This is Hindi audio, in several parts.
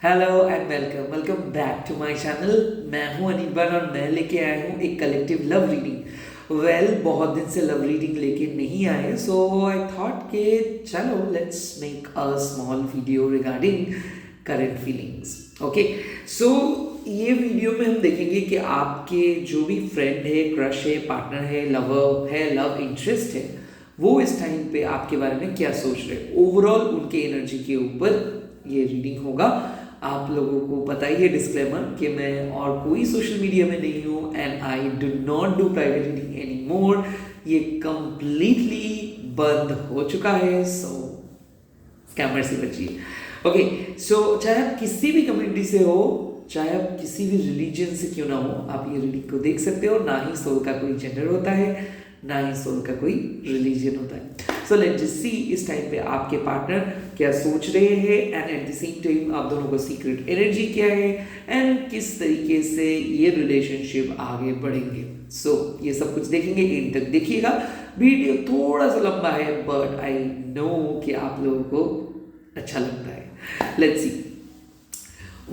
Hello and welcome welcome back to my channel. मैं हूं अनिर्बान और मैं लेके आया हूं एक कलेक्टिव लव रीडिंग। बहुत दिन से लव रीडिंग लेके नहीं आए, सो आई थॉट कि चलो let's make a small video regarding current feelings. Okay, so ये वीडियो में हम देखेंगे कि आपके जो भी फ्रेंड है, क्रश है, पार्टनर है, लवर है, लव इंटरेस्ट है, वो इस टाइम पे आपके बारे में क्या सोच रहे हैं। ओवरऑल उनके एनर्जी के ऊपर ये रीडिंग होगा। आप लोगों को पता ही है डिस्क्लेमर कि मैं और कोई सोशल मीडिया में नहीं हूँ and I do not do private reading any more. ये कंप्लीटली बंद हो चुका है, सो स्कैमर से बचिए। ओके, सो चाहे आप किसी भी कम्युनिटी से हो, चाहे आप किसी भी रिलीजन से क्यों ना हो, आप ये रीडिंग को देख सकते हो। ना ही सोल का कोई जेंडर होता है, ना ही सोल का कोई रिलीजन होता है। सो लेट्स जस्ट सी इस टाइम पे आपके पार्टनर क्या सोच रहे हैं and at the same time आप दोनों को सीक्रेट एनर्जी क्या है एंड किस तरीके से ये रिलेशनशिप आगे बढ़ेंगे। सो ये सब कुछ देखेंगे, एंड तक देखिएगा। वीडियो थोड़ा सा लंबा है बट आई नो कि आप लोगों को अच्छा लगता है। Let's see.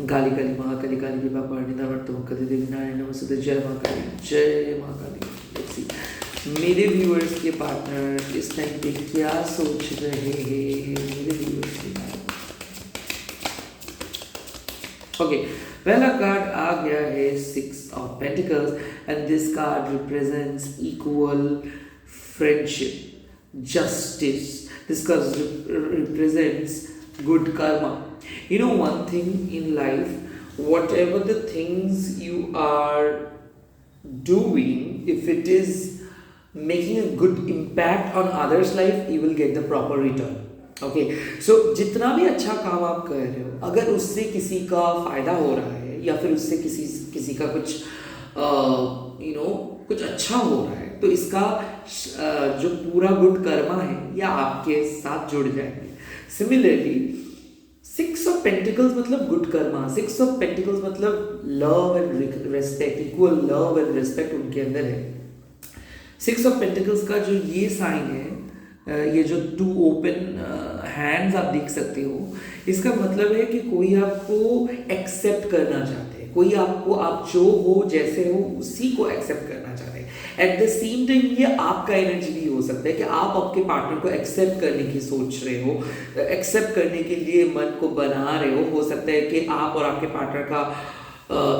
काली काली महाकाली काली विभा पाणी नमः कति देवी नारायण नमस्ते। जय मां काली, जय मां काली। लेट्स सी मेरे व्यूअर्स के पार्टनर इस टाइम पे क्या सोच रहे हैं। मेरे व्यूअर्स के ओके, पहला कार्ड आ गया है 6 of pentacles and this card represents equal friendship, justice. This card represents good karma. You know one thing in life, whatever the things you are doing, if it is making a good impact on others' life, you will get the proper return. Okay, so जितना भी अच्छा काम आप कर रहे हो, अगर उससे किसी का फायदा हो रहा है या फिर उससे किसी का कुछ कुछ अच्छा हो रहा है, तो इसका जो पूरा गुड कर्मा है या आपके साथ जुड़ जाएंगे। सिमिलरली 6 ऑफ पेंटिकल्स मतलब गुड कर्मा, 6 ऑफ पेंटिकल्स मतलब love and respect, equal love and respect उनके अंदर है। 6 ऑफ पेंटिकल्स का जो ये साइन है, ये जो 2 ओपन हैंड्स आप देख सकते हो, इसका मतलब है कि कोई आपको एक्सेप्ट करना चाहते हैं, कोई आपको, आप जो हो जैसे हो उसी को एक्सेप्ट करना चाहते हैं। एट द सेम टाइम ये आपका एनर्जी भी हो सकता है कि आप आपके पार्टनर को एक्सेप्ट करने की सोच रहे हो, एक्सेप्ट करने के लिए मन को बना रहे हो सकता है कि आप और आपके पार्टनर का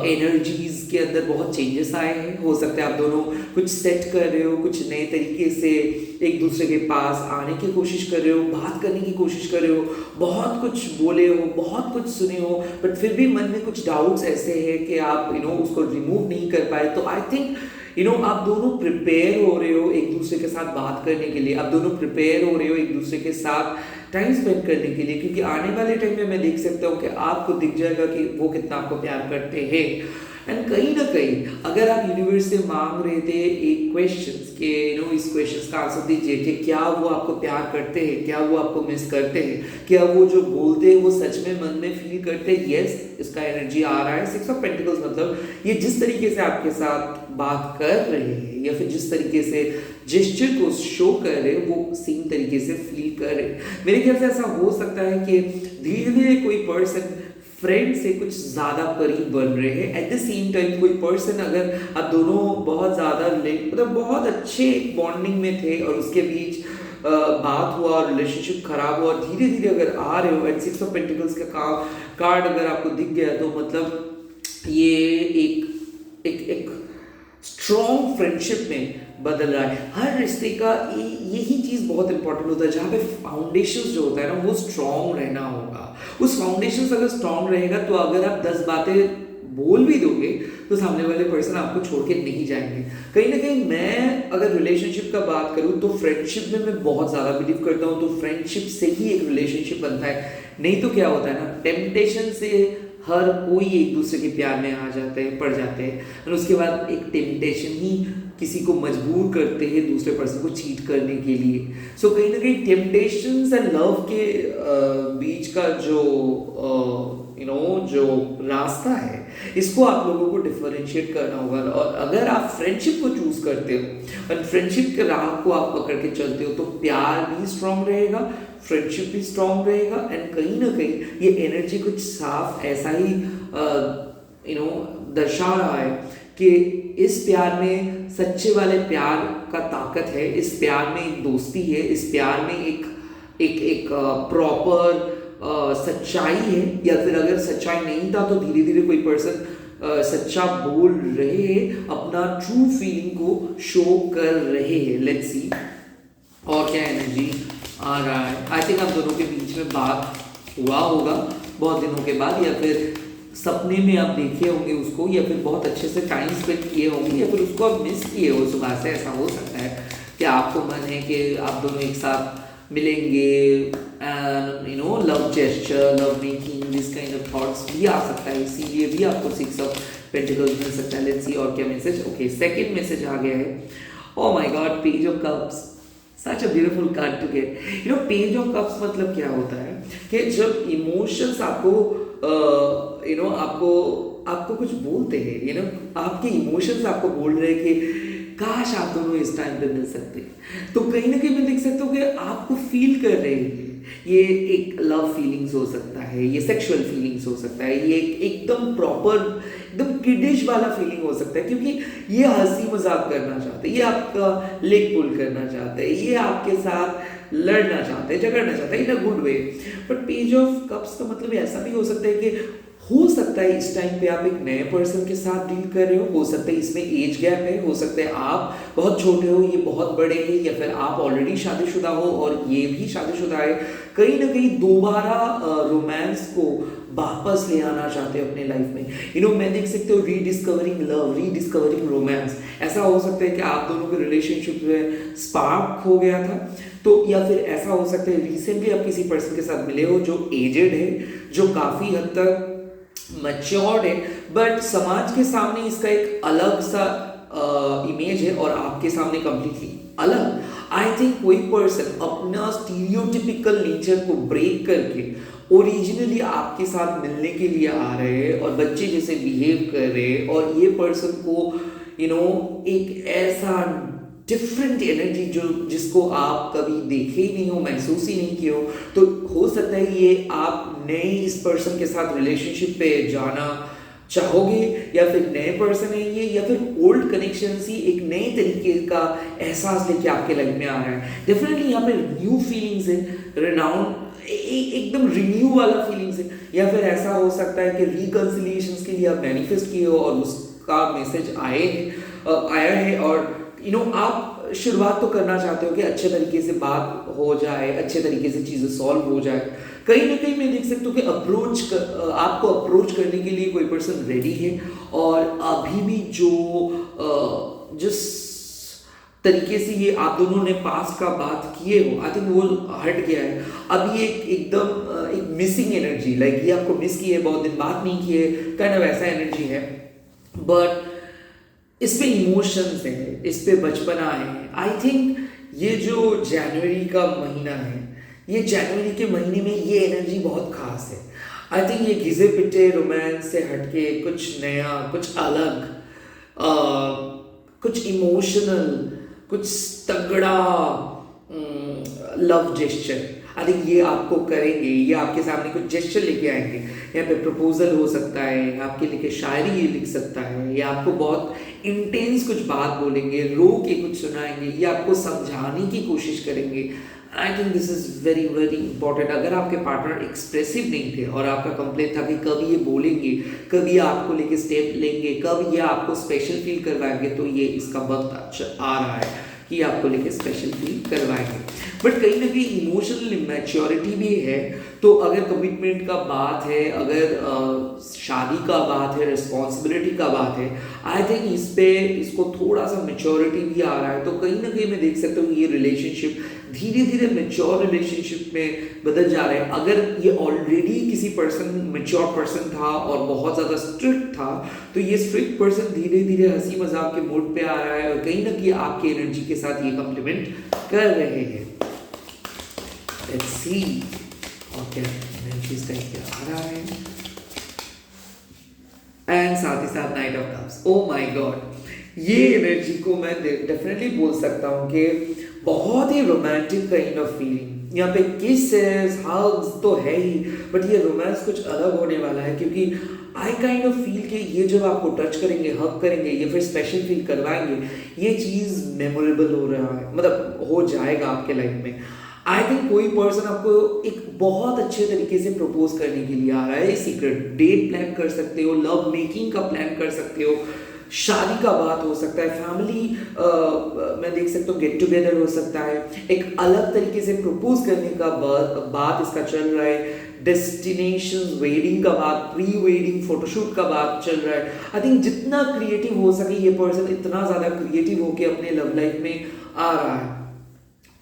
एनर्जीज के अंदर बहुत चेंजेस आए हैं। हो सकता है आप दोनों कुछ सेट कर रहे हो, कुछ नए तरीके से एक दूसरे के पास आने की कोशिश कर रहे हो, बात करने की कोशिश कर रहे हो, बहुत कुछ बोले हो, बहुत कुछ सुने हो, बट फिर भी मन में कुछ डाउट्स ऐसे हैं कि आप उसको रिमूव नहीं कर पाए। तो आई थिंक आप दोनों प्रिपेयर हो रहे हो एक दूसरे के साथ बात करने के लिए, आप दोनों प्रिपेयर हो रहे हो एक दूसरे के साथ टाइम स्पेंड करने के लिए, क्योंकि आने वाले टाइम में मैं देख सकता हूँ कि आपको दिख जाएगा कि वो कितना आपको प्यार करते हैं। एंड कहीं ना कहीं अगर आप यूनिवर्स से मांग रहे थे एक क्वेश्चंस के इस क्वेश्चंस का आंसर दीजिए कि क्या वो आपको प्यार करते हैं, क्या वो आपको मिस करते हैं, क्या वो जो बोलते हैं वो सच में मन में फील करते हैं। यस, इसका एनर्जी आ रहा है। 6 ऑफ पेंटिकल्स मतलब ये जिस तरीके से आपके साथ बात कर रहे हैं या फिर जिस तरीके से जेस्चर को शो कर रहे हैं, वो सेम तरीके से फील कर रहे हैं। मेरे ख्याल से ऐसा हो सकता है कि धीरे धीरे कोई पर्सन फ्रेंड से कुछ ज्यादा करीब बन रहे हैं। एट द सेम टाइम कोई पर्सन, अगर आप दोनों बहुत ज्यादा मतलब बहुत अच्छे बॉन्डिंग में थे और उसके बीच बात हुआ, रिलेशनशिप खराब हुआ, धीरे धीरे अगर आ रहे हो, एंड 6 ऑफ पेंटिकल्स का कार्ड अगर आपको दिख गया तो मतलब ये एक स्ट्रॉन्ग फ्रेंडशिप में बदल रहा है। हर रिश्ते का यही चीज बहुत इंपॉर्टेंट होता है, जहाँ पे फाउंडेशन जो होता है ना वो स्ट्रॉन्ग रहना होगा। उस फाउंडेशन अगर स्ट्रॉन्ग रहेगा तो अगर आप 10 बातें बोल भी दोगे तो सामने वाले पर्सन आपको छोड़ के नहीं जाएंगे। कहीं ना कहीं मैं अगर रिलेशनशिप का बात करूं तो फ्रेंडशिप में मैं बहुत ज्यादा बिलीव करता हूं। तो फ्रेंडशिप से ही एक रिलेशनशिप बनता है, नहीं तो क्या होता है ना, टेम्पटेशन से हर कोई एक दूसरे के प्यार में आ जाते हैं, पड़ जाते हैं, और उसके बाद एक टेम्पटेशन ही किसी को मजबूर करते हैं दूसरे पर्सन को चीट करने के लिए। सो कहीं ना कहीं टेम्पटेशंस एंड लव के बीच का जो जो रास्ता है, इसको आप लोगों को डिफरेंशिएट करना होगा। और अगर आप फ्रेंडशिप को चूज करते हो और फ्रेंडशिप के राह को आप पकड़ के चलते हो तो प्यार भी स्ट्रांग रहेगा, फ्रेंडशिप भी स्ट्रांग रहेगा एंड कहीं ना कहीं ये एनर्जी कुछ साफ ऐसा ही दर्शा रहा है कि इस प्यार में सच्चे वाले प्यार का ताकत है, इस प्यार में एक दोस्ती है, इस प्यार में एक एक एक प्रॉपर सच्चाई है, या फिर अगर सच्चाई नहीं था तो धीरे धीरे कोई पर्सन सच्चा बोल रहे हैं, अपना ट्रू फीलिंग को शो कर रहे हैं। लेट्स सी और क्या एनर्जी आ रहा है। आई थिंक आप दोनों के बीच में बात हुआ होगा बहुत दिनों के बाद, या फिर सपने में आप देखे होंगे उसको, या फिर बहुत अच्छे से टाइम स्पेंड किए होंगे, या फिर उसको आप मिस किए हो सुबह से। ऐसा हो सकता है कि आपको मन है कि आप दोनों एक साथ मिलेंगे, love gesture, love making, this kind of thoughts भी आ सकता है, इसीलिए भी आपको 6 ऑफ पेंटिकल्स मिल सकता है। लेट्स सी और क्या मैसेज। ओके, सेकंड मैसेज आ गया है। Oh my God, page of cups, such a beautiful card to get. Page of cups मतलब क्या होता है कि जब इमोशंस आपको आपको कुछ बोलते हैं, आपके इमोशंस आपको बोल रहे हैं कि काश आप दोनों इस टाइम पे मिल सकते हैं, तो कहीं ना कहीं मैं देख सकता हूँ कि आपको फील कर रहे हैं। ये एक लव फीलिंग्स हो सकता है, ये सेक्सुअल फीलिंग्स हो सकता है, ये एकदम प्रॉपर एकदम किडिश वाला फीलिंग हो सकता है, क्योंकि ये हंसी मजाक करना चाहते हैं, ये आपका लेग पुल करना चाहते हैं, ये आपके साथ लड़ना चाहते हैं, झगड़ना चाहते हैं in a good way. But page of cups का मतलब ऐसा भी हो सकता है कि हो सकता है इस टाइम पे आप एक नए पर्सन के साथ डील कर रहे हो सकता है इसमें एज गैप है, हो सकता है आप बहुत छोटे हो, ये बहुत बड़े हैं, या फिर आप ऑलरेडी शादीशुदा हो और ये भी शादीशुदा है। कहीं ना कहीं दोबारा रोमांस को वापस ले आना चाहते हो अपने लाइफ में। मैं देख सकते हो रीडिस्कवरिंग लव, रीडिस्कवरिंग रोमांस। ऐसा हो सकता है कि आप दोनों के रिलेशनशिप में स्पार्क हो गया था, तो या फिर ऐसा हो सकता है रिसेंटली आप किसी पर्सन के साथ मिले हो जो एजेड है, जो काफी हद तक मैच्योर्ड है, बट समाज के सामने इसका एक अलग सा इमेज है और आपके सामने कंप्लीटली अलग। आई थिंक कोई पर्सन अपना स्टीरियोटिपिकल नेचर को ब्रेक करके ओरिजिनली आपके साथ मिलने के लिए आ रहे हैं और बच्चे जैसे बिहेव कर रहे हैं, और ये पर्सन को एक ऐसा डिफरेंट एनर्जी जिसको आप कभी देखे ही नहीं हो, महसूस ही नहीं किए हो, तो हो सकता है ये आप नए इस पर्सन के साथ रिलेशनशिप पे जाना चाहोगे, या फिर नए पर्सन है ये, या फिर ओल्ड कनेक्शन ही एक नए तरीके का एहसास लेके आपके लाइफ में आ रहा है। डेफिनेटली यहाँ पे न्यू फीलिंग्स है, रिनाउंड एकदम रिन्यू वाला फीलिंग्स है, या फिर ऐसा हो सकता है कि रिकंसिलिएशंस के लिए आप मैनिफेस्ट किए हो और उसका मैसेज आया है, और आप शुरुआत तो करना चाहते हो कि अच्छे तरीके से बात हो जाए, अच्छे तरीके से चीज़ें सॉल्व हो जाए। कहीं ना कहीं मैं देख सकता हूँ कि आपको अप्रोच करने के लिए कोई पर्सन रेडी है, और अभी भी जिस तरीके से ये आप दोनों ने पास्ट का बात किए हो, आई थिंक वो हट गया है। अब ये एकदम एक मिसिंग एनर्जी, लाइक ये आपको मिस किए, बहुत दिन बात नहीं किए, काइंड ऑफ ऐसा एनर्जी है। बट इस पे इमोशंस है, इस पे बचपना है। आई थिंक ये जो जनवरी का महीना है, ये जनवरी के महीने में ये एनर्जी बहुत खास है। आई थिंक ये घिसे पिटे रोमांस से हटके कुछ नया, कुछ अलग, कुछ इमोशनल, कुछ तगड़ा लव जेस्चर, आई थिंक ये आपको करेंगे। ये आपके सामने कुछ जेस्चर लेके आएंगे। यहाँ पे प्रपोजल हो सकता है, आपके लिए शायरी ये लिख सकता है, या आपको बहुत इंटेंस कुछ बात बोलेंगे, रो के कुछ सुनाएंगे, या आपको समझाने की कोशिश करेंगे। I think this is very very important. अगर आपके पार्टनर एक्सप्रेसिव नहीं थे और आपका कंप्लेंट था कि कब ये बोलेंगे, कब ये आपको लेके स्टेप लेंगे, कब ये आपको स्पेशल फील करवाएंगे, तो ये इसका वक्त आ रहा है कि आपको लेके स्पेशल फील करवाएंगे। बट कहीं ना कहीं इमोशनल इमेच्योरिटी भी है। तो अगर कमिटमेंट का बात है, अगर शादी का बात है, रिस्पॉन्सिबिलिटी का बात है, आई थिंक इसको थोड़ा सा मेच्योरिटी भी आ रहा है। तो कहीं ना कहीं मैं देख सकता हूँ ये रिलेशनशिप धीरे धीरे मेच्योर रिलेशनशिप में बदल जा रहा है। अगर ये ऑलरेडी किसी मेच्योर पर्सन था और बहुत ज़्यादा स्ट्रिक्ट था, तो ये स्ट्रिक्ट पर्सन धीरे धीरे हंसी मजाक के मूड पे आ रहा है, और कहीं ना कहीं आपकी एनर्जी के साथ ये कम्प्लीमेंट कर रहे हैं। Let's see और क्या एनर्जीज टाइप क्या आ रहा है। एंड साथ ही साथ night of cups. Oh my God, ये एनर्जी को मैं डेफिनेटली बोल सकता हूँ कि बहुत ही रोमांटिक काइंड ऑफ फीलिंग, यहाँ पे किसेस हग्स तो है ही, बट ये रोमांस कुछ अलग होने वाला है, क्योंकि आई काइंड ऑफ फील कि ये जब आपको टच करेंगे, हग करेंगे या फिर स्पेशल फील करवाएंगे, ये चीज़ मेमोरेबल हो रहा है, मतलब हो जाएगा आपके लाइफ में। आई थिंक कोई पर्सन आपको एक बहुत अच्छे तरीके से प्रपोज करने के लिए आ रहा है। सीक्रेट डेट प्लान कर सकते हो, लव मेकिंग का प्लान कर सकते हो, शादी का बात हो सकता है, फैमिली मैं देख सकता हूँ गेट टुगेदर हो सकता है, एक अलग तरीके से प्रपोज करने का बात इसका चल रहा है, डेस्टिनेशन वेडिंग का बात, प्री वेडिंग फोटोशूट का बात चल रहा है। आई थिंक जितना क्रिएटिव हो सके ये पर्सन इतना ज़्यादा क्रिएटिव होके अपने लव लाइफ में आ रहा है।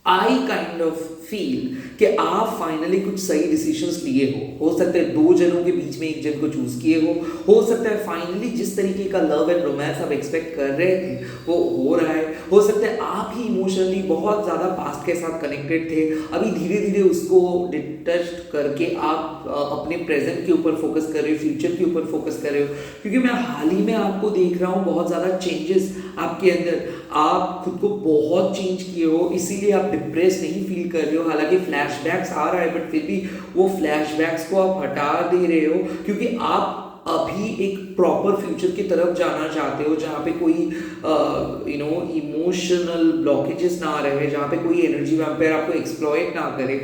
आई काइंड ऑफ फील कि आप फाइनली कुछ सही डिसीजंस लिए हो सकता है दो जनों के बीच में एक जन को चूज किए हो सकता है फाइनली जिस तरीके का लव एंड रोमांस आप एक्सपेक्ट कर रहे थे वो हो रहा है, हो सकता है आप ही इमोशनली बहुत ज़्यादा पास्ट के साथ कनेक्टेड थे, अभी धीरे धीरे उसको डिटच करके आप अपने प्रेजेंट के ऊपर फोकस कर रहे हो, फ्यूचर के ऊपर फोकस कर रहे हो। क्योंकि मैं हाल ही में आपको देख रहा हूँ बहुत ज़्यादा चेंजेस आपके अंदर, आप खुद को बहुत चेंज किए हो, इसीलिए आप डिप्रेस नहीं फील कर रहे हो। हालांकि फ्लैशबैक्स आ रहा है बट फिर भी वो फ्लैशबैक्स को आप हटा दे रहे हो, क्योंकि आप अभी एक प्रॉपर फ्यूचर की तरफ जाना चाहते हो जहाँ पे कोई इमोशनल ब्लॉकेजेस ना रहे, जहाँ पे कोई एनर्जी वैम्पायर आपको एक्सप्लॉइट ना करे।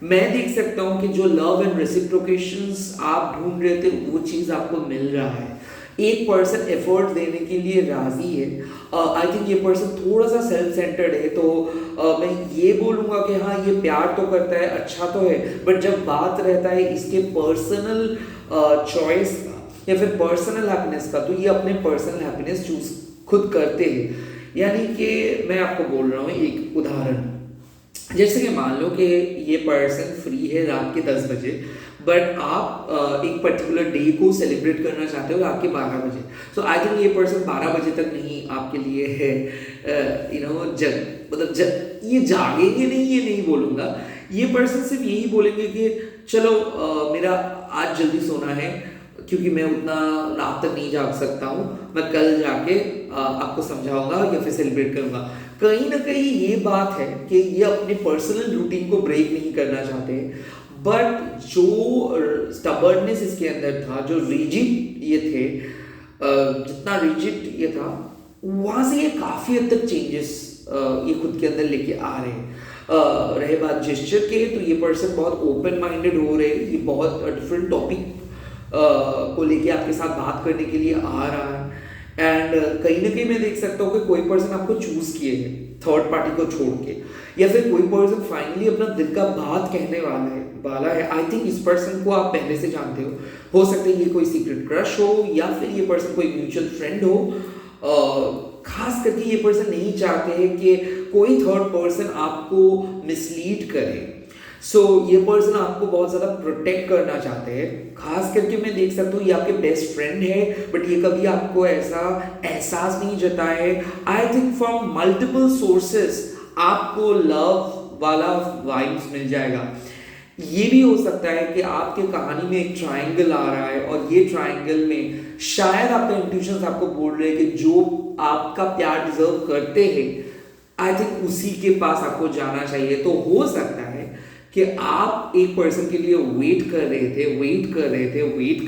मैं देख सकता हूँ कि जो लव एंड रेसिप्रोकेशंस आप ढूंढ रहे थे वो चीज़ आपको मिल रहा है। एक पर्सन एफर्ट देने के लिए राजी है। आई थिंक ये पर्सन थोड़ा सा सेल्फ सेंटर्ड है, तो मैं ये बोलूँगा कि हाँ ये प्यार तो करता है, अच्छा तो है, बट जब बात रहता है इसके पर्सनल चॉइस का या फिर पर्सनल हैप्पीनेस का, तो ये अपने पर्सनल हैप्पीनेस चूज खुद करते हैं। यानी कि मैं आपको बोल रहा हूँ एक उदाहरण, जैसे कि मान लो कि ये पर्सन फ्री है रात के 10 बजे, बट आप एक पर्टिकुलर डे को सेलिब्रेट करना चाहते हो रात के 12 बजे। सो आई थिंक ये पर्सन 12 बजे तक नहीं आपके लिए है, ये जागेंगे नहीं, ये नहीं बोलूँगा। ये पर्सन सिर्फ यही बोलेंगे कि चलो मेरा आज जल्दी सोना है क्योंकि मैं उतना रात तक नहीं जाग सकता हूँ, मैं कल जाके आपको समझाऊंगा या फिर सेलिब्रेट करूंगा। कहीं ना कहीं ये बात है कि ये अपने पर्सनल रूटीन को ब्रेक नहीं करना चाहते, बट जो स्टबर्डनेस इसके अंदर था, जो रिजिड ये थे, जितना रिजिड ये था वहाँ से ये काफ़ी हद तक चेंजेस ये खुद के अंदर लेके आ रहे हैं। रहे बात जेस्चर के, तो ये पर्सन बहुत ओपन माइंडेड हो रहे हैं, ये बहुत डिफरेंट टॉपिक को लेके आपके साथ बात करने के लिए आ रहा है। एंड कहीं ना कहीं मैं देख सकता हूँ कि कोई पर्सन आपको चूज किए है थर्ड पार्टी को छोड़ के, या फिर कोई पर्सन फाइनली अपना दिल का बात कहने वाला है। आई थिंक इस पर्सन को आप पहले से जानते हो सकता है ये कोई सीक्रेट क्रश हो या फिर ये पर्सन कोई म्यूचुअल फ्रेंड हो। खास करके ये पर्सन नहीं चाहते कि कोई थर्ड पर्सन आपको मिसलीड करे। ये पर्सन आपको बहुत ज़्यादा प्रोटेक्ट करना चाहते हैं। खास करके मैं देख सकता हूँ ये आपके बेस्ट फ्रेंड है, बट ये कभी आपको ऐसा एहसास नहीं जताए। I think from multiple sources आपको लव वाला वाइब्स मिल जाएगा। ये भी हो सकता है कि आपके कहानी में एक ट्रायंगल आ रहा है और ये ट्रायंगल में शायद आपका इंट्यूशंस आपको बोल रहे हैं कि जो आपका प्यार डिजर्व करते हैं, आई थिंक उसी के पास आपको जाना चाहिए। तो हो सकता है कि आप एक पर्सन के लिए वेट कर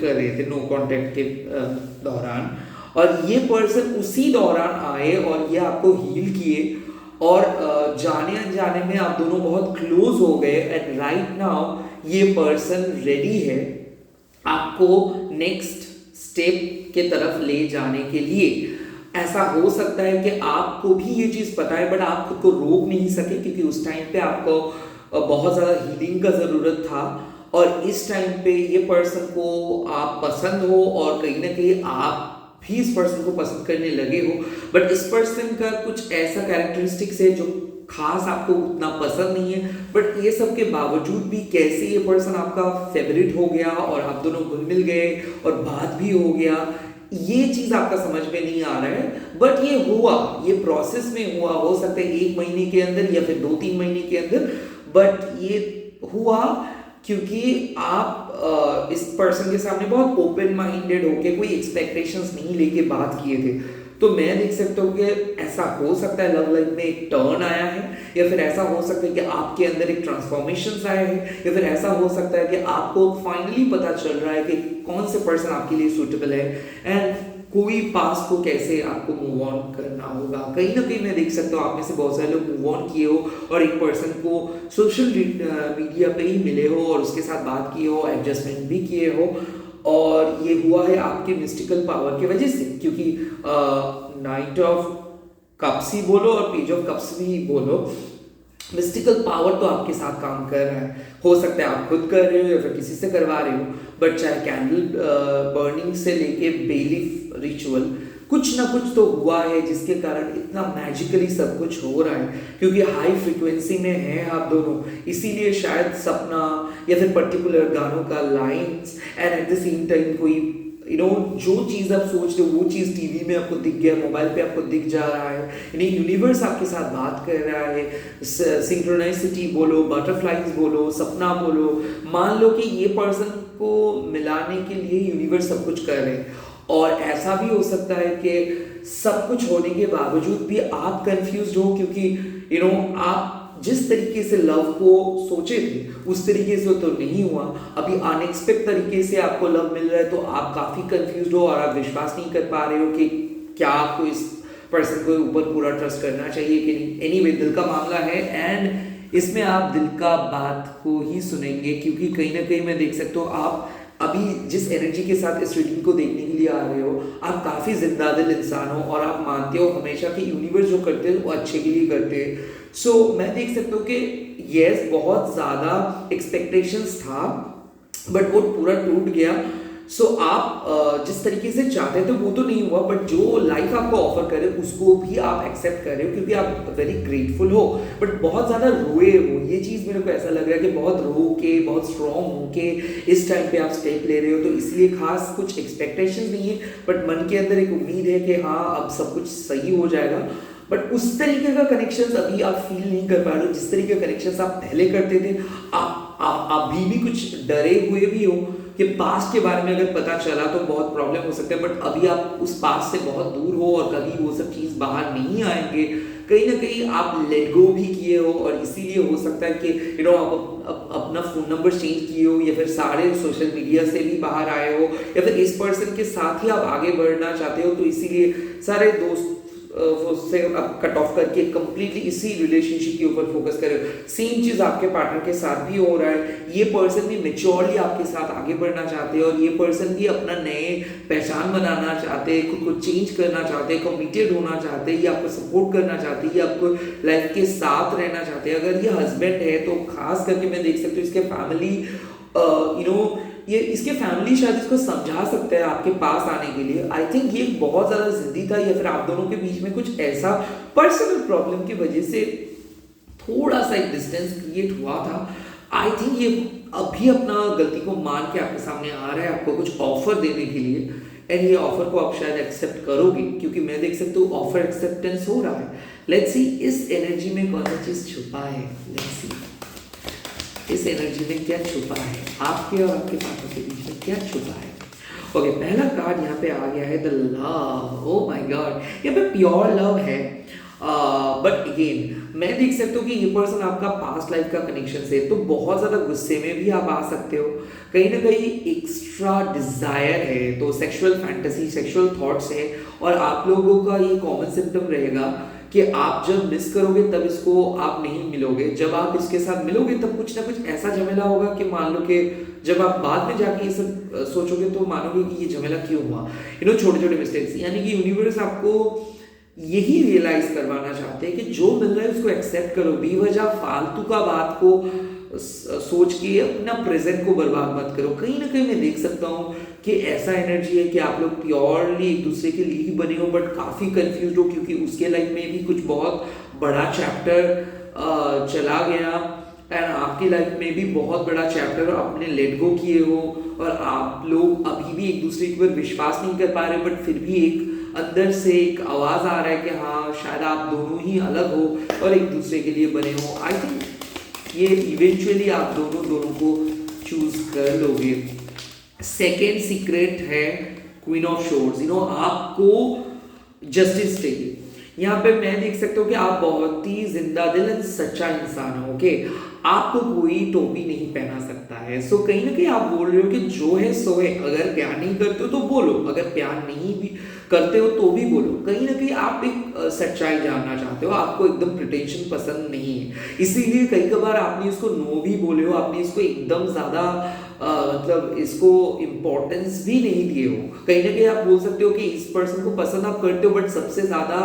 रहे थे नो कांटेक्ट के दौरान, और ये पर्सन उसी दौरान आए और ये आपको हील किए और जाने अनजाने में आप दोनों बहुत क्लोज हो गए। एंड राइट नाउ ये पर्सन रेडी है आपको नेक्स्ट स्टेप के तरफ ले जाने के लिए। ऐसा हो सकता है कि आपको भी ये चीज़ पता है बट आप खुद को रोक नहीं सके, क्योंकि उस टाइम पे आपको बहुत ज़्यादा हीलिंग का ज़रूरत था, और इस टाइम पे ये पर्सन को आप पसंद हो और कहीं ना कहीं आप भी इस पर्सन को पसंद करने लगे हो। बट इस पर्सन का कुछ ऐसा कैरेक्टरिस्टिक्स है जो खास आपको उतना पसंद नहीं है, बट ये सब के बावजूद भी कैसे ये पर्सन आपका फेवरेट हो गया और आप दोनों घुल मिल गए और बात भी हो गया, ये चीज आपका समझ में नहीं आ रहा है। बट ये हुआ, ये प्रोसेस में हुआ, हो सकता है 1 महीने के अंदर या फिर 2-3 महीने के अंदर, बट ये हुआ क्योंकि आप इस पर्सन के सामने बहुत ओपन माइंडेड होके कोई एक्सपेक्टेशंस नहीं लेके बात किए थे। तो मैं देख सकता हूँ कि ऐसा हो सकता है लव लाइफ में एक टर्न आया है, या फिर ऐसा हो सकता है कि आपके अंदर एक ट्रांसफॉर्मेशन आए हैं, या फिर ऐसा हो सकता है कि आपको फाइनली पता चल रहा है कि कौन से पर्सन आपके लिए सूटेबल है एंड कोई पास को कैसे आपको मूव ऑन करना होगा। कहीं ना कहीं मैं देख सकता हूँ आप में से बहुत सारे लोग मूव ऑन किए हो और एक पर्सन को सोशल मीडिया पे ही मिले हो और उसके साथ बात की हो, एडजस्टमेंट भी किए हो, और ये हुआ है आपके मिस्टिकल पावर की वजह से, क्योंकि नाइट ऑफ कप्स ही बोलो और पेज ऑफ कप्स भी बोलो, मिस्टिकल पावर तो आपके साथ काम कर रहा है। हो सकता है आप खुद कर रहे हो या फिर किसी से करवा रहे हो, बट चाहे कैंडल बर्निंग से लेके बेलीफ रिचुअल, कुछ ना कुछ तो हुआ है जिसके कारण इतना मैजिकली सब कुछ हो रहा है, क्योंकि हाई फ्रिक्वेंसी में है आप दोनों, इसीलिए शायद सपना या फिर पर्टिकुलर गानों का lines and at the same time कोई जो चीज़ आप सोच रहे हो वो चीज़ टीवी में आपको दिख गया, मोबाइल पे आपको दिख जा रहा है, यानी यूनिवर्स आपके साथ बात कर रहा है। सिंक्रोनाइसिटी बोलो, बटरफ्लाइज बोलो, सपना बोलो, मान लो कि ये पर्सन को मिलाने के लिए यूनिवर्स सब कुछ कर रहे हैं, और ऐसा भी हो सकता है कि सब कुछ होने के बावजूद भी आप कंफ्यूज हो, क्योंकि आप जिस तरीके से लव को सोचे थे उस तरीके से तो नहीं हुआ, अभी अनएक्सपेक्ट तरीके से आपको लव मिल रहा है, तो आप काफी कंफ्यूज हो और आप विश्वास नहीं कर पा रहे हो कि क्या आपको इस पर्सन को ऊपर पूरा ट्रस्ट करना चाहिए कि नहीं। एनीवे, दिल का मामला है एंड इसमें आप दिल का बात को ही सुनेंगे, क्योंकि कहीं ना कहीं मैं देख सकता हूँ आप अभी जिस एनर्जी के साथ इस रीडिंग को देखने के लिए आ रहे हो, आप काफी जिंदा दिल इंसान हो और आप मानते हो हमेशा कि यूनिवर्स जो करते हैं वो अच्छे के लिए करते हैं। सो मैं देख सकता हूँ कि यस, बहुत ज्यादा एक्सपेक्टेशंस था बट वो पूरा टूट गया। सो आप जिस तरीके से चाहते थे वो तो नहीं हुआ, बट जो लाइफ आपको ऑफर करे उसको भी आप एक्सेप्ट कर रहे हो, क्योंकि आप वेरी ग्रेटफुल हो, बट बहुत ज्यादा रोए हो। ये चीज मेरे को ऐसा लग रहा है कि बहुत रो के, बहुत स्ट्रॉन्ग हो के इस टाइम पे आप स्टेप ले रहे हो, तो इसलिए खास कुछ एक्सपेक्टेशन नहीं है, बट मन के अंदर एक उम्मीद है कि हाँ अब सब कुछ सही हो जाएगा। बट उस तरीके का कनेक्शन अभी आप फील नहीं कर पा रहे हो जिस तरीके का कनेक्शन आप पहले करते थे। आप अभी भी कुछ डरे हुए भी हो कि पास्ट के बारे में अगर पता चला तो बहुत प्रॉब्लम हो सकता है, बट अभी आप उस पास्ट से बहुत दूर हो और कभी वो सब चीज़ बाहर नहीं आएंगे। कहीं ना कहीं आप लेट गो भी किए हो और इसीलिए हो सकता है कि आप अपना फ़ोन नंबर चेंज किए हो, या फिर सारे सोशल मीडिया से भी बाहर आए हो, या फिर इस पर्सन के साथ ही आप आगे बढ़ना चाहते हो, तो इसीलिए सारे दोस्त से आप कट ऑफ करके कंप्लीटली इसी रिलेशनशिप के ऊपर फोकस करें। सेम चीज आपके पार्टनर के साथ भी हो रहा है। ये पर्सन भी मेच्योरली आपके साथ आगे बढ़ना चाहते हैं और ये पर्सन भी अपना नए पहचान बनाना चाहते हैं, खुद को चेंज करना चाहते हैं, कमिटेड होना चाहते हैं, ये आपको सपोर्ट करना चाहते हैं, ये आपको लाइफ के साथ रहना चाहते हैं। अगर ये हस्बैंड है तो खास करके मैं देख सकती हूँ इसके फैमिली ये इसके फैमिली शायद इसको समझा सकते हैं आपके पास आने के लिए। आई थिंक ये बहुत ज़्यादा जिद्दी था, या फिर आप दोनों के बीच में कुछ ऐसा पर्सनल प्रॉब्लम की वजह से थोड़ा सा एक डिस्टेंस क्रिएट हुआ था। आई थिंक ये अभी अपना गलती को मान के आपके सामने आ रहा है आपको कुछ ऑफर देने के लिए, एंड ये ऑफर को आप शायद एक्सेप्ट करोगे, क्योंकि मैं देख सकता हूँ ऑफर एक्सेप्टेंस हो रहा है। लेट्स सी इस एनर्जी में कौन सा चीज़ छुपा है। लेट्स सी इस एनर्जी में क्या छुपा है, आपके और आपके पार्टनर के बीच में क्या छुपा है। ओके, पहला कार्ड यहाँ पे आ गया है the love. Oh my God, यहाँ पे प्योर लव है, बट अगेन मैं देख सकता हूँ कि ये पर्सन आपका पास्ट लाइफ का कनेक्शन से, तो बहुत ज़्यादा गुस्से में भी आप आ सकते हो, कहीं ना कहीं एक्स्ट्रा डिजायर है, तो सेक्सुअल फैंटेसी, सेक्सुअल थॉट्स है, और आप लोगों का ये कॉमन सिम्टम रहेगा कि आप जब मिस करोगे तब इसको आप नहीं मिलोगे, जब आप इसके साथ मिलोगे तब कुछ ना कुछ ऐसा झमेला होगा कि मान लो कि जब आप बाद में जाके ये सब सोचोगे तो मानोगे कि ये झमेला क्यों हुआ। छोटे छोटे मिस्टेक्स, यानी कि यूनिवर्स आपको यही रियलाइज करवाना चाहते हैं कि जो मिल रहा है उसको एक्सेप्ट करो, बेवजह फालतू का बात को सोच के अपना प्रेजेंट को बर्बाद मत करो। कहीं ना कहीं मैं देख सकता हूँ कि ऐसा एनर्जी है कि आप लोग प्योरली एक दूसरे के लिए ही बने हो, बट काफ़ी कंफ्यूज हो, क्योंकि उसके लाइफ में भी कुछ बहुत बड़ा चैप्टर चला गया, एंड आपकी लाइफ में भी बहुत बड़ा चैप्टर आपने लेट गो किए हो, और आप लोग अभी भी एक दूसरे के ऊपर विश्वास नहीं कर पा रहे, बट फिर भी एक अंदर से एक आवाज़ आ रहा है कि हाँ शायद आप दोनों ही अलग हो और एक दूसरे के लिए बने हो। आई थिंक ये इवेंचुअली आप दोनों को चूज कर लोगे। सेकेंड सीक्रेट है क्वीन ऑफ शोर्स। आपको जस्टिस चाहिए। यहाँ पे मैं देख सकता हूँ कि आप बहुत ही जिंदा दिल एंड सच्चा इंसान हो। ओके, आपको कोई टोपी नहीं पहना सकता है। सो कहीं ना कहीं आप बोल रहे हो कि जो है सो है, अगर प्यार नहीं करते हो तो बोलो, अगर प्यार नहीं भी करते हो तो भी बोलो। कहीं ना कहीं आप एक सच्चाई जानना चाहते हो, आपको एकदम प्रिटेंशन पसंद नहीं है, इसीलिए कई बार आपने इसको नो भी बोले हो, आपने इसको एकदम ज्यादा मतलब इसको इम्पोर्टेंस भी नहीं दिए हो। कहीं ना कहीं आप बोल सकते हो कि इस पर्सन को पसंद आप करते हो, बट सबसे ज्यादा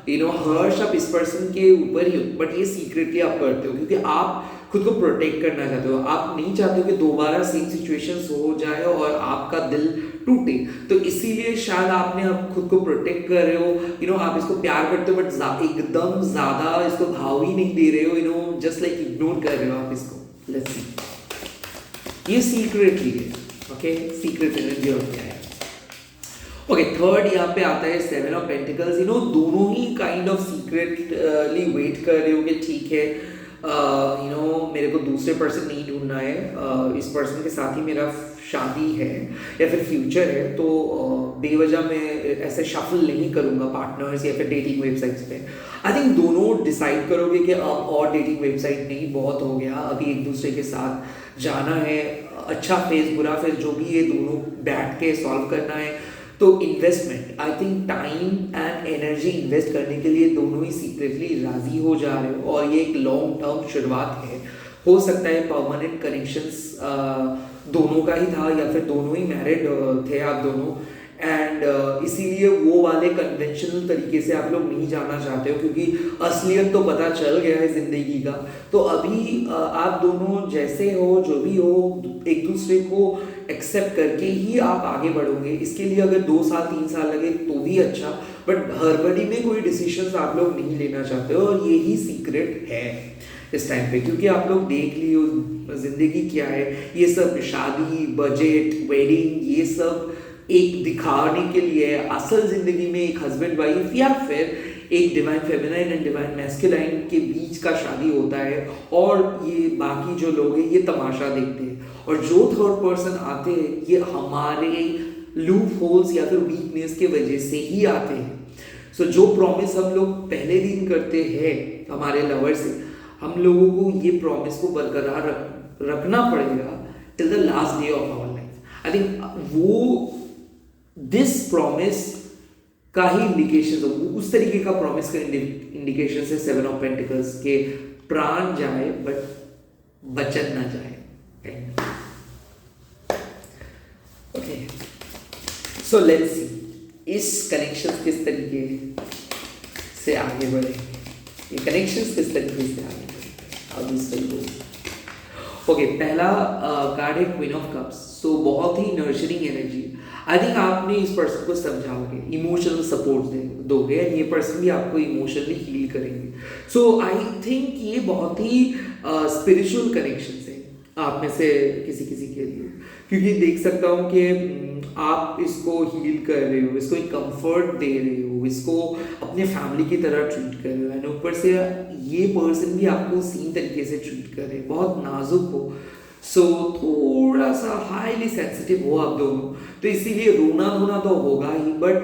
हर्ष आप इस पर्सन के ऊपर ही हो, बट ये सीक्रेटली आप करते हो क्योंकि आप खुद को प्रोटेक्ट करना चाहते हो। आप नहीं चाहते हो कि दोबारा सेम सिचुएशंस हो जाए और आपका दिल टूटे, तो इसीलिए शायद आपने आप खुद को प्रोटेक्ट कर रहे हो। आप इसको प्यार करते हो बट एकदम ज्यादा इसको भाव ही नहीं दे रहे हो। जस्ट लाइक इग्नोर कर रहे हो आप इसको। लेट्स सी, ये सीक्रेटली है। ओके, सीक्रेट एनर्जी और क्या है। ओके, थर्ड यहाँ पे आता है 7 ऑफ पेंटिकल्स। दोनों ही काइंड ऑफ सीक्रेटली वेट कर रहे हो कि ठीक है, मेरे को दूसरे पर्सन नहीं ढूंढना है, इस पर्सन के साथ ही मेरा शादी है या फिर फ्यूचर है, तो बेवजह मैं ऐसे शफल नहीं करूँगा पार्टनर्स या फिर डेटिंग वेबसाइट्स पे। आई थिंक दोनों डिसाइड करोगे कि अब और डेटिंग वेबसाइट नहीं, बहुत हो गया, अभी एक दूसरे के साथ जाना है, अच्छा फेज बुरा फेज जो भी है दोनों बैठ के सॉल्व करना है। तो investment, I think time and energy invest करने के लिए दोनों ही सीक्रेटली राजी हो जा रहे हो, और ये एक लॉन्ग टर्म शुरुआत है। हो सकता है परमानेंट कनेक्शंस दोनों का ही था या फिर दोनों ही मैरिड थे आप दोनों, एंड इसीलिए वो वाले कन्वेंशनल तरीके से आप लोग नहीं जाना चाहते हो क्योंकि असलियत तो पता चल गया है जिंदगी का। तो अभी आप दोनों जैसे हो, जो भी हो, एक दूसरे को एक्सेप्ट करके ही आप आगे बढ़ोगे। इसके लिए अगर 2 साल 3 साल लगे तो भी अच्छा, बट हड़बड़ी में कोई डिसीजंस आप लोग नहीं लेना चाहते हो, और यही सीक्रेट है इस टाइम पे। क्योंकि आप लोग देख लियो जिंदगी क्या है, ये सब शादी, बजट, वेडिंग, ये सब एक दिखाने के लिए। असल जिंदगी में एक हस्बैंड वाइफ या फिर एक divine feminine and divine masculine के बीच का शादी होता है, और ये बाकी जो लोग हैं ये तमाशा देखते हैं, और जो थर्ड पर्सन आते हैं ये हमारे लूप होल्स या फिर वीकनेस के वजह से ही आते हैं। सो जो प्रॉमिस हम लोग पहले दिन करते हैं हमारे लवर से, हम लोगों को ये प्रॉमिस को बरकरार रखना पड़ेगा till the last day of our life. I think वो दिस प्रॉमिस का ही इंडिकेशन, उस तरीके का प्रॉमिस का इंडिकेशन है 7 ऑफ पेंटिकल्स के प्राण जाए बट बचन ना जाए। ओके, सो लेट्स सी इस कनेक्शन किस तरीके से आगे बढ़ेंगे, ये कनेक्शन किस तरीके से आगे बढ़ेंगे। ओके, पहला कार्ड है क्वीन ऑफ कप्स। सो बहुत ही नर्चरिंग एनर्जी। आई थिंक आपने इस पर्सन को समझाओगे, इमोशनल सपोर्ट दोगे, एंड ये पर्सन भी आपको इमोशनली हील करेंगे। सो आई थिंक ये बहुत ही स्पिरिचुअल कनेक्शन है आप में से किसी किसी के लिए, क्योंकि देख सकता हूँ कि आप इसको हील कर रहे हो, इसको एक कंफर्ट दे रहे हो, इसको अपने फैमिली की तरह ट्रीट कर रहे हो, एंड ऊपर से ये पर्सन भी आपको सेम तरीके से ट्रीट कर रहे हैं, बहुत नाजुक हो। सो थोड़ा सा हाईली सेंसिटिव हो आप दोनों, तो इसीलिए रोना धोना तो होगा ही, बट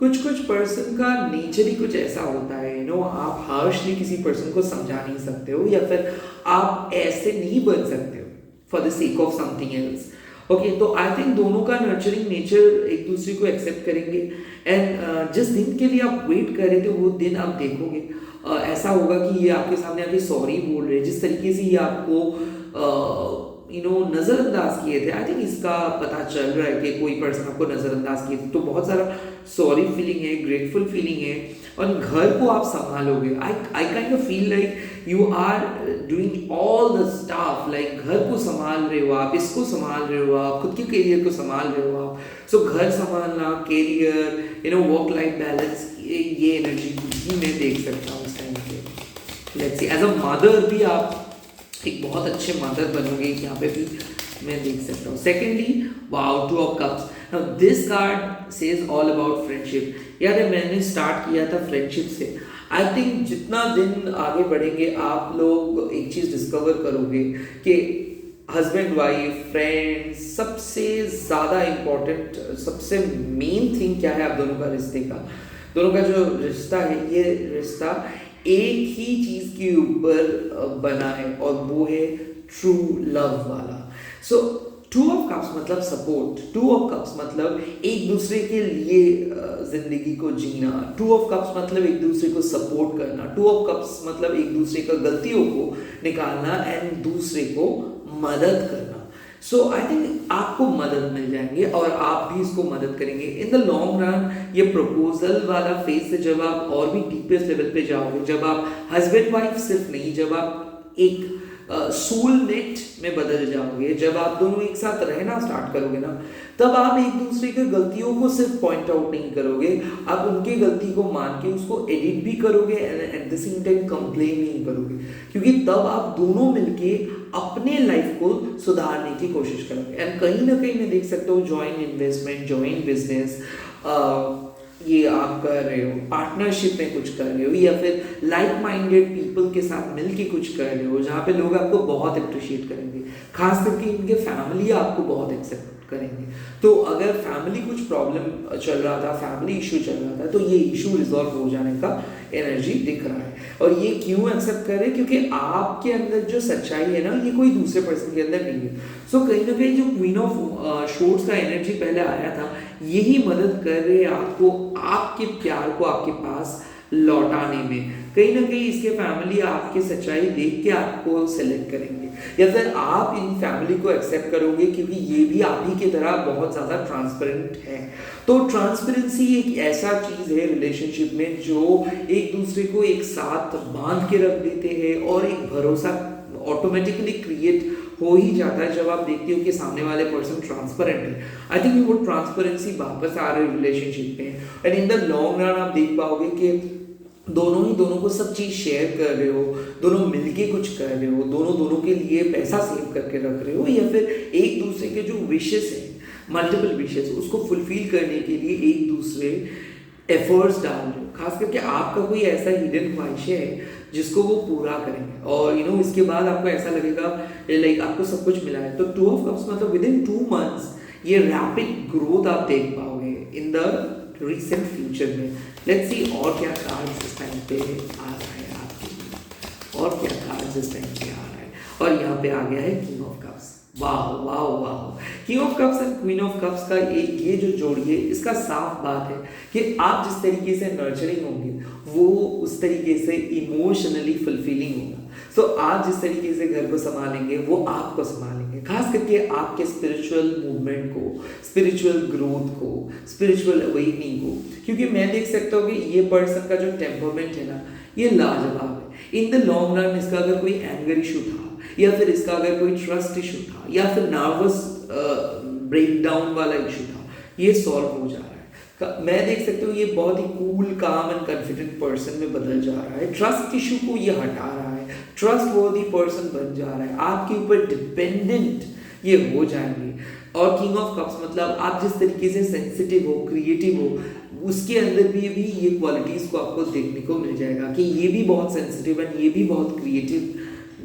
कुछ पर्सन का नेचर ही कुछ ऐसा होता है। आप हार्शली किसी पर्सन को समझा नहीं सकते हो, या फिर आप ऐसे नहीं बन सकते हो for the sake of something else. Okay, तो आई थिंक दोनों का नर्चरिंग नेचर एक दूसरे को एक्सेप्ट करेंगे, एंड जिस दिन के लिए आप वेट कर रहे थे वो दिन आप देखोगे। ऐसा होगा कि ये आपके सामने आके सॉरी बोल रहे हैं, जिस तरीके से ये आपको नजरअंदाज किए थे। आई थिंक इसका पता चल रहा है कि कोई पर्सन आपको नजरअंदाज किए थे, तो बहुत सारा सॉरी फीलिंग है, ग्रेटफुल फीलिंग है, और घर को आप संभालोगे। I kind of feel like you are doing all the stuff, like घर को संभाल रहे हो आप, इसको संभाल रहे हो आप, खुद के करियर को संभाल रहे हो आप। सो घर संभालना, करियर, वर्क लाइफ बैलेंस, ये एनर्जी ही मैं देख सकता हूँ इस टाइम पे। Let's see, as a mother भी आप एक बहुत अच्छे मदर बनोगे, यहाँ पे भी मैं देख सकता हूँ। Secondly, wow, 2 of cups. Now this card says all about friendship. यार मैंने स्टार्ट किया था फ्रेंडशिप से। आई थिंक जितना दिन आगे बढ़ेंगे आप लोग एक चीज डिस्कवर करोगे कि हस्बैंड वाइफ फ्रेंड्स सबसे ज्यादा इंपॉर्टेंट, सबसे मेन थिंग क्या है आप दोनों का रिश्ते का, दोनों का जो रिश्ता है ये रिश्ता एक ही चीज के ऊपर बना है और वो है ट्रू लव वाला। सो टू ऑफ कप्स मतलब सपोर्ट, टू ऑफ कप्स मतलब एक दूसरे के लिए जिंदगी को जीना, टू ऑफ कप्स मतलब एक दूसरे को सपोर्ट करना, टू ऑफ कप्स मतलब एक दूसरे का गलतियों को निकालना एंड दूसरे को मदद करना। सो आई थिंक आपको मदद मिल जाएंगे और आप भी इसको मदद करेंगे इन द लॉन्ग रन। ये प्रपोजल वाला फेज से जब आप और भी डीपेस्ट लेवल पे जाओगे, जब आप हस्बैंड वाइफ सिर्फ नहीं, जब आप एक सोलमेट में बदल जाओगे, जब आप दोनों एक साथ रहना स्टार्ट करोगे ना, तब आप एक दूसरे की गलतियों को सिर्फ पॉइंट आउट नहीं करोगे, आप उनकी गलती को मान के उसको एडिट भी करोगे and at the same time complain नहीं करोगे, क्योंकि तब आप दोनों मिलके अपने लाइफ को सुधारने की कोशिश करोगे। एंड कहीं ना कहीं मैं देख सकता हूँ जॉइंट इन्वेस्टमेंट, जॉइंट बिजनेस ये आप कर रहे हो, पार्टनरशिप में कुछ कर रहे हो, या फिर लाइक माइंडेड पीपल के साथ मिलके कुछ कर रहे हो, जहाँ पे लोग आपको बहुत अप्रिशिएट करेंगे, खास करके इनके फैमिली आपको बहुत एक्सेप्ट करेंगे। तो अगर फैमिली कुछ प्रॉब्लम चल रहा था, फैमिली इशू चल रहा था, तो ये इशू रिजॉल्व हो जाने का एनर्जी दिख रहा है। और ये क्यों एक्सेप्ट कर रहे हैं? क्योंकि आपके अंदर जो सच्चाई है ना, ये कोई दूसरे पर्सन के अंदर नहीं है। सो कहीं ना कहीं जो क्वीन ऑफ शोर्ट्स का एनर्जी पहले आया था, यही मदद कर रहे हैं आपको आपके प्यार को आपके पास लौटाने में। कहीं ना कहीं इसके फैमिली आपके सच्चाई देख के आपको सेलेक्ट करेंगे, या फिर आप इन फैमिली को एक्सेप्ट करोगे क्योंकि ये भी आप ही की तरह बहुत ज़्यादा ट्रांसपेरेंट है। तो ट्रांसपेरेंसी एक ऐसा चीज़ है रिलेशनशिप में जो एक दूसरे को एक साथ बांध के रख देते हैं और एक भरोसा ऑटोमेटिकली क्रिएट हो ही जाता है जब आप देखते हो कि सामने वाले पर्सन ट्रांसपेरेंट है। आई थिंक वो ट्रांसपेरेंसी वापस आ रही है रिलेशनशिप में, and in the long run आप देख पाओगे कि दोनों को सब चीज़ शेयर कर रहे हो, दोनों मिलके कुछ कर रहे हो, दोनों के लिए पैसा सेव करके रख रहे हो, या फिर एक दूसरे के जो विशेस हैं, मल्टीपल विशेस, उसको फुलफिल करने के लिए एक दूसरे एफर्ट्स डाल रहे हो। खास करके आपका कोई ऐसा हिडन ख्वाहिश है जिसको वो पूरा करेंगे, और इसके बाद आपको ऐसा लगेगा लाइक आपको सब कुछ मिला है। तो टू ऑफ कप्स मतलब विद इन 2 months ये रैपिड ग्रोथ आप देख पाओगे इन द रिसेंट फ्यूचर में। लेट्स सी और क्या कार्ड्स इस टाइम पे आ रहा है आपके लिए, और क्या कार्ड्स इस टाइम पे आ रहा है। और यहाँ पे आ गया है किंग ऑफ कप्स। वाह वाह वाह, king of cups and queen of cups का ये जो जोड़ी है, इसका साफ बात है कि आप जिस तरीके से नर्चरिंग होंगे वो उस तरीके से इमोशनली फुलफिलिंग होगा। सो आप जिस तरीके से घर को संभालेंगे वो आपको संभालेंगे, खास करके आपके स्पिरिचुअल मूवमेंट को, स्पिरिचुअल ग्रोथ को, स्पिरिचुअल अवेकनिंग को। क्योंकि मैं देख सकता हूँ कि ये पर्सन का जो टेम्परमेंट है ना, ये लाजवाब है। इन द लॉन्ग रन इसका अगर कोई एंगर इशू था, या फिर इसका अगर कोई ट्रस्ट इशू था, या फिर नर्वस ब्रेकडाउन वाला इशू था, ये सॉल्व हो जा रहा है। मैं देख सकता हूँ ये बहुत ही कूल, काम एंड कॉन्फिडेंट पर्सन में बदल जा रहा है। ट्रस्ट इशू को ये हटा रहा है, ट्रस्ट वर्दी पर्सन बन जा रहा है, आपके ऊपर डिपेंडेंट ये हो जाएंगे। और किंग ऑफ कप्स मतलब आप जिस तरीके से सेंसिटिव हो, क्रिएटिव हो, उसके अंदर भी ये क्वालिटीज को आपको देखने को मिल जाएगा कि ये भी बहुत सेंसिटिव है, ये भी बहुत क्रिएटिव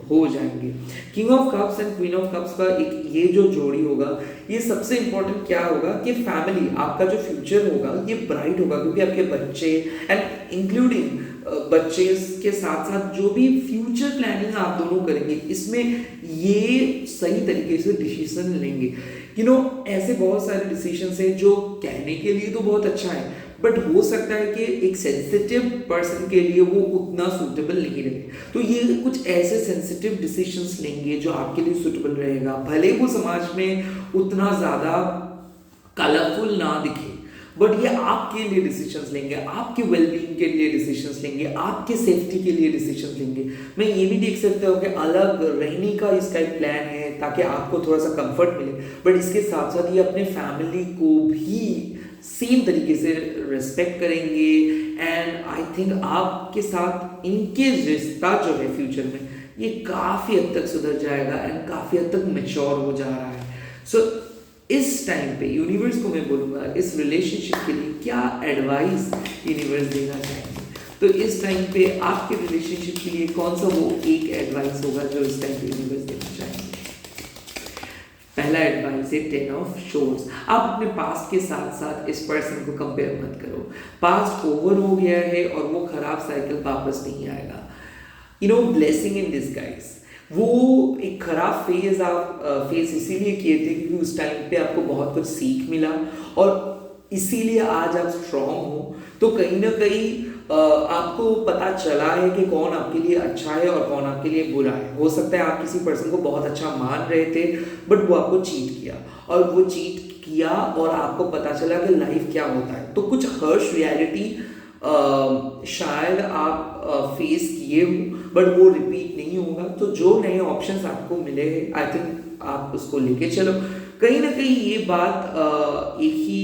हो जाएंगे। King of cups and queen of cups का एक ये जो जोड़ी होगा, ये सबसे इंपॉर्टेंट क्या होगा कि फैमिली, आपका जो फ्यूचर होगा ये ब्राइट होगा, क्योंकि आपके बच्चे एंड इंक्लूडिंग बच्चे के साथ साथ जो भी फ्यूचर प्लानिंग आप दोनों करेंगे, इसमें ये सही तरीके से डिसीजन लेंगे। ऐसे बहुत सारे डिसीजंस हैं जो कहने के लिए तो बहुत अच्छा है, बट हो सकता है कि एक सेंसिटिव पर्सन के लिए वो उतना सूटेबल नहीं रहे। तो ये कुछ ऐसे सेंसिटिव डिसीजंस लेंगे जो आपके लिए सूटेबल रहेगा, भले वो समाज में उतना ज़्यादा कलरफुल ना दिखे, बट ये आपके लिए डिसीजंस लेंगे, आपके वेलबींग के लिए डिसीजंस लेंगे, आपके सेफ्टी के लिए डिसीजंस लेंगे। मैं ये भी देख सकता हूँ कि अलग रहने का इसका एक प्लान है ताकि आपको थोड़ा सा कंफर्ट मिले, बट इसके साथ साथ ये अपने फैमिली को भी सेम तरीके से रिस्पेक्ट करेंगे। एंड आई थिंक आपके साथ इनके रिश्ता जो है फ्यूचर में ये काफ़ी हद तक सुधर जाएगा एंड काफ़ी हद तक मैच्योर हो जा रहा है। सो इस टाइम पे यूनिवर्स को मैं बोलूँगा इस रिलेशनशिप के लिए क्या एडवाइस यूनिवर्स देना चाहेंगे। तो इस टाइम पे आपके रिलेशनशिप के लिए कौन सा वो एक एडवाइस होगा जो इस टाइम पे यूनिवर्स देना चाहेंगे। पहला पहला एडवाइस है 10 ऑफ शोर्स। आप अपने पास्ट के साथ साथ इस पर्सन को कंपेयर मत करो। पास्ट ओवर हो गया है और वो खराब साइकिल वापस नहीं आएगा। ब्लेसिंग इन डिस्गाइज, वो एक खराब फेज आप फेस इसीलिए किए थे क्योंकि उस टाइम पे आपको बहुत कुछ सीख मिला और इसीलिए आज आप स्ट्रांग हो। तो कहीं ना कहीं आपको पता चला है कि कौन आपके लिए अच्छा है और कौन आपके लिए बुरा है। हो सकता है आप किसी पर्सन को बहुत अच्छा मान रहे थे बट वो आपको चीट किया, और वो चीट किया और आपको पता चला कि लाइफ क्या होता है। तो कुछ हर्श रियलिटी शायद आप फेस किए हो बट वो रिपीट नहीं होगा। तो जो नए ऑप्शंस आपको मिले हैं आई थिंक आप उसको लेके चलो। कहीं ना कहीं ये बात एक ही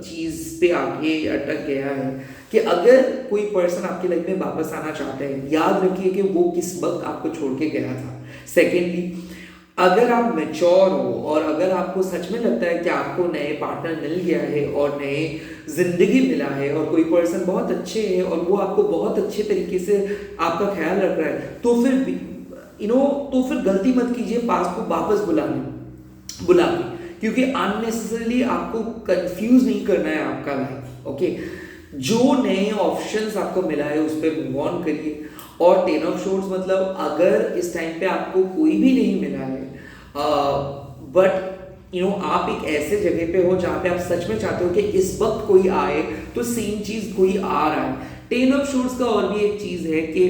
चीज़ पे आके अटक गया है कि अगर कोई पर्सन आपकी लाइफ में वापस आना चाहता है, याद रखिए कि वो किस वक्त आपको छोड़ के गया था। सेकेंडली, अगर आप मैच्योर हो और अगर आपको सच में लगता है कि आपको नए पार्टनर मिल गया है और नए जिंदगी मिला है और कोई पर्सन बहुत अच्छे है और वो आपको बहुत अच्छे तरीके से आपका ख्याल रख रहा है, तो फिर गलती मत कीजिए पास्ट को वापस बुला के, क्योंकि अननेसेसरली आपको कंफ्यूज नहीं करना है आपका लाइफ। ओके, जो नए ऑप्शंस आपको मिला है उस पर मूव ऑन करिए। और 10 ऑफ शोर्स मतलब अगर इस टाइम पे आपको कोई भी नहीं मिला है बट आप एक ऐसे जगह पे हो जहाँ पे आप सच में चाहते हो कि इस वक्त कोई आए, तो सेम चीज कोई आ रहा है। 10 ऑफ शोर्स का और भी एक चीज है कि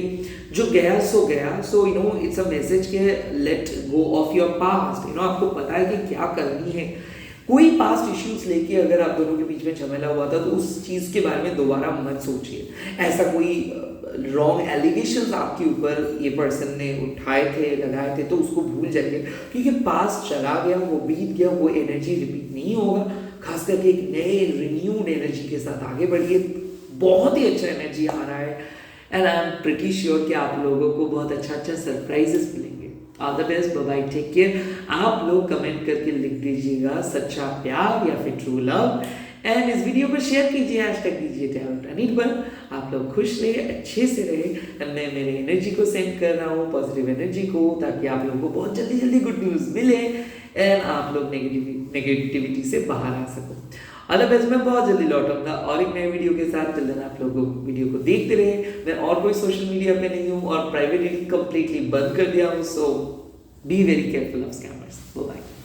जो गया सो गया, सो इट्स अ मैसेज के let go of your past. आपको पता है कि क्या करनी है। कोई पास्ट इश्यूज लेके अगर आप दोनों के बीच में झमेला हुआ था तो उस चीज के बारे में दोबारा मत सोचिए। ऐसा कोई रॉन्ग एलिगेशंस आपके ऊपर ये पर्सन ने उठाए थे, लगाए थे, तो उसको भूल जाइए, क्योंकि पास्ट चला गया, वो बीत गया, वो एनर्जी रिपीट नहीं होगा। खास करके एक नए रिन्यूड एनर्जी के साथ आगे बढ़िए। बहुत ही अच्छा एनर्जी आ रहा है and I am pretty sure कि आप लोगों को बहुत अच्छा सरप्राइजेस मिलेंगे। All the best, bye bye, take care. आप लोग कमेंट करके लिख दीजिएगा सच्चा प्यार या फिर ट्रू लव, एंड इस वीडियो को शेयर कीजिए, हैशटैग दीजिए टैलेंट पर। आप लोग खुश रहे, अच्छे से रहे। मैं मेरे एनर्जी को सेंड कर रहा हूँ, पॉजिटिव एनर्जी को, ताकि आप लोगों को बहुत जल्दी जल्दी गुड न्यूज़ मिले एंड आप लोग नेगेटिविटी से बाहर आ सको। अलग बेस्ट, मैं बहुत जल्दी लौटूंगा और एक नए वीडियो के साथ। टिल देन आप लोग वीडियो को देखते रहे। मैं और कोई सोशल मीडिया पे नहीं हूँ और प्राइवेट कंप्लीटली बंद कर दिया हूँ। So be very careful of scammers. Bye bye.